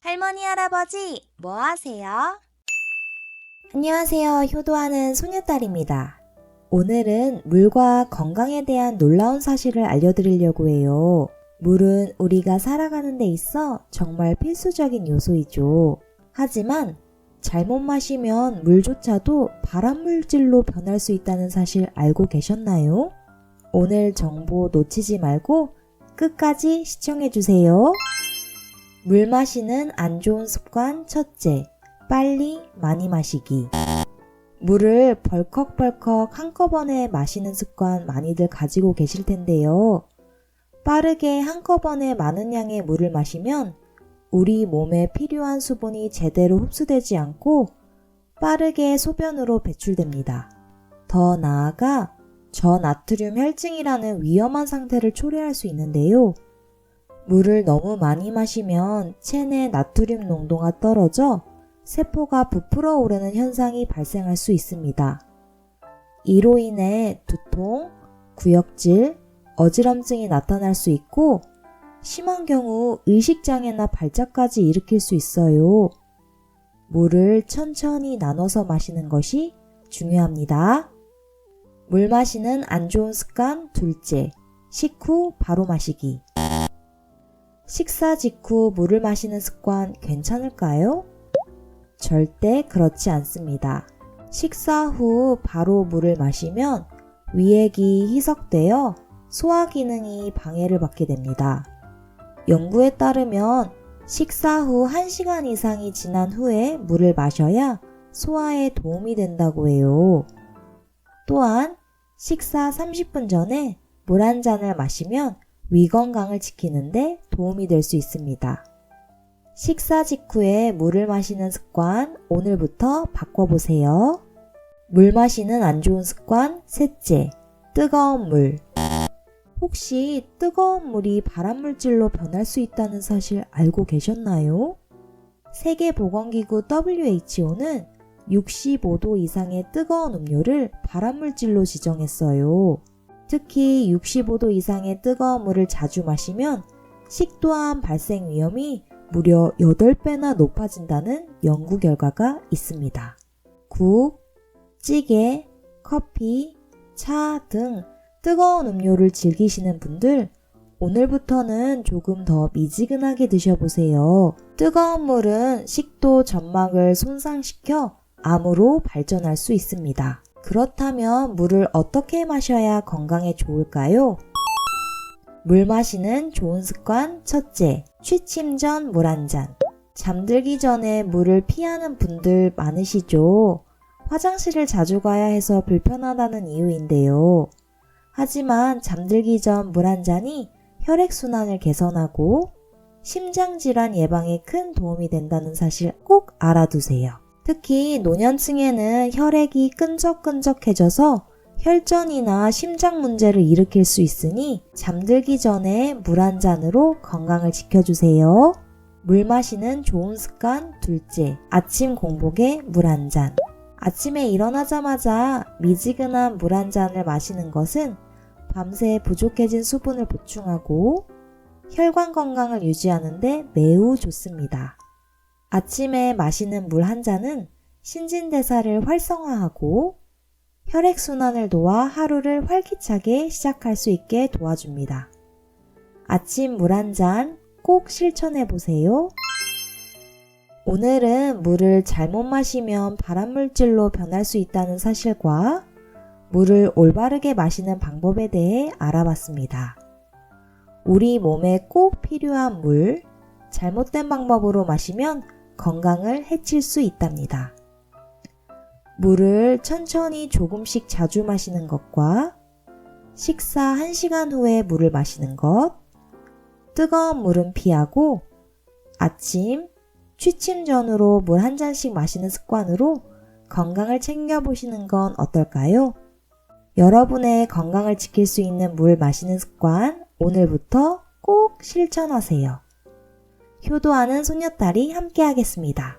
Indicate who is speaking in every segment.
Speaker 1: 할머니, 할아버지, 뭐 하세요?
Speaker 2: 안녕하세요. 효도하는 소녀딸입니다. 오늘은 물과 건강에 대한 놀라운 사실을 알려드리려고 해요. 물은 우리가 살아가는 데 있어 정말 필수적인 요소이죠. 하지만 잘못 마시면 물조차도 발암물질로 변할 수 있다는 사실 알고 계셨나요? 오늘 정보 놓치지 말고 끝까지 시청해주세요. 물 마시는 안 좋은 습관 첫째, 빨리 많이 마시기. 물을 벌컥벌컥 한꺼번에 마시는 습관 많이들 가지고 계실 텐데요. 빠르게 한꺼번에 많은 양의 물을 마시면 우리 몸에 필요한 수분이 제대로 흡수되지 않고 빠르게 소변으로 배출됩니다. 더 나아가 저나트륨 혈증이라는 위험한 상태를 초래할 수 있는데요. 물을 너무 많이 마시면 체내 나트륨 농도가 떨어져 세포가 부풀어 오르는 현상이 발생할 수 있습니다. 이로 인해 두통, 구역질, 어지럼증이 나타날 수 있고 심한 경우 의식장애나 발작까지 일으킬 수 있어요. 물을 천천히 나눠서 마시는 것이 중요합니다. 물 마시는 안 좋은 습관 둘째, 식후 바로 마시기. 식사 직후 물을 마시는 습관 괜찮을까요? 절대 그렇지 않습니다. 식사 후 바로 물을 마시면 위액이 희석되어 소화 기능이 방해를 받게 됩니다. 연구에 따르면 식사 후 1시간 이상이 지난 후에 물을 마셔야 소화에 도움이 된다고 해요. 또한 식사 30분 전에 물 한 잔을 마시면 위 건강을 지키는데 도움이 될 수 있습니다. 식사 직후에 물을 마시는 습관 오늘부터 바꿔보세요. 물 마시는 안 좋은 습관 셋째, 뜨거운 물. 혹시 뜨거운 물이 발암물질로 변할 수 있다는 사실 알고 계셨나요? 세계보건기구 WHO는 65도 이상의 뜨거운 음료를 발암물질로 지정했어요. 특히 65도 이상의 뜨거운 물을 자주 마시면 식도암 발생 위험이 무려 8배나 높아진다는 연구 결과가 있습니다. 국, 찌개, 커피, 차 등 뜨거운 음료를 즐기시는 분들 오늘부터는 조금 더 미지근하게 드셔보세요. 뜨거운 물은 식도 점막을 손상시켜 암으로 발전할 수 있습니다. 그렇다면 물을 어떻게 마셔야 건강에 좋을까요? 물 마시는 좋은 습관 첫째, 취침 전 물 한 잔. 잠들기 전에 물을 피하는 분들 많으시죠? 화장실을 자주 가야 해서 불편하다는 이유인데요. 하지만 잠들기 전 물 한 잔이 혈액순환을 개선하고 심장질환 예방에 큰 도움이 된다는 사실 꼭 알아두세요. 특히 노년층에는 혈액이 끈적끈적해져서 혈전이나 심장 문제를 일으킬 수 있으니 잠들기 전에 물 한 잔으로 건강을 지켜주세요. 물 마시는 좋은 습관 둘째, 아침 공복에 물 한 잔. 아침에 일어나자마자 미지근한 물 한 잔을 마시는 것은 밤새 부족해진 수분을 보충하고 혈관 건강을 유지하는 데 매우 좋습니다. 아침에 마시는 물 한 잔은 신진대사를 활성화하고 혈액순환을 도와 하루를 활기차게 시작할 수 있게 도와줍니다. 아침 물 한 잔 꼭 실천해보세요. 오늘은 물을 잘못 마시면 발암물질로 변할 수 있다는 사실과 물을 올바르게 마시는 방법에 대해 알아봤습니다. 우리 몸에 꼭 필요한 물, 잘못된 방법으로 마시면 건강을 해칠 수 있답니다. 물을 천천히 조금씩 자주 마시는 것과 식사 1시간 후에 물을 마시는 것, 뜨거운 물은 피하고 아침, 취침 전으로 물 한 잔씩 마시는 습관으로 건강을 챙겨보시는 건 어떨까요? 여러분의 건강을 지킬 수 있는 물 마시는 습관 오늘부터 꼭 실천하세요. 효도하는 소녀딸이 함께 하겠습니다.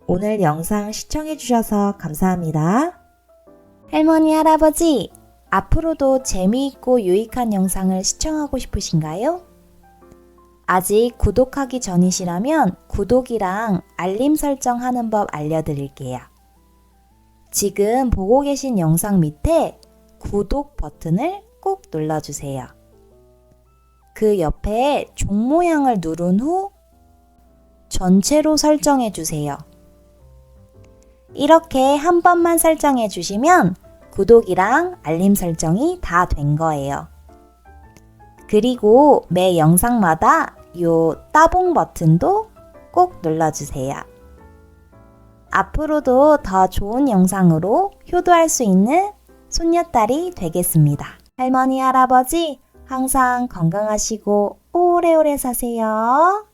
Speaker 2: 오늘 영상 시청해주셔서 감사합니다.
Speaker 1: 할머니, 할아버지, 앞으로도 재미있고 유익한 영상을 시청하고 싶으신가요? 아직 구독하기 전이시라면 구독이랑 알림 설정하는 법 알려드릴게요. 지금 보고 계신 영상 밑에 구독 버튼을 꼭 눌러주세요. 그 옆에 종 모양을 누른 후 전체로 설정해 주세요. 이렇게 한 번만 설정해 주시면 구독이랑 알림 설정이 다 된 거예요. 그리고 매 영상마다 요 따봉 버튼도 꼭 눌러주세요. 앞으로도 더 좋은 영상으로 효도할 수 있는 손녀딸이 되겠습니다. 할머니, 할아버지 항상 건강하시고 오래오래 사세요.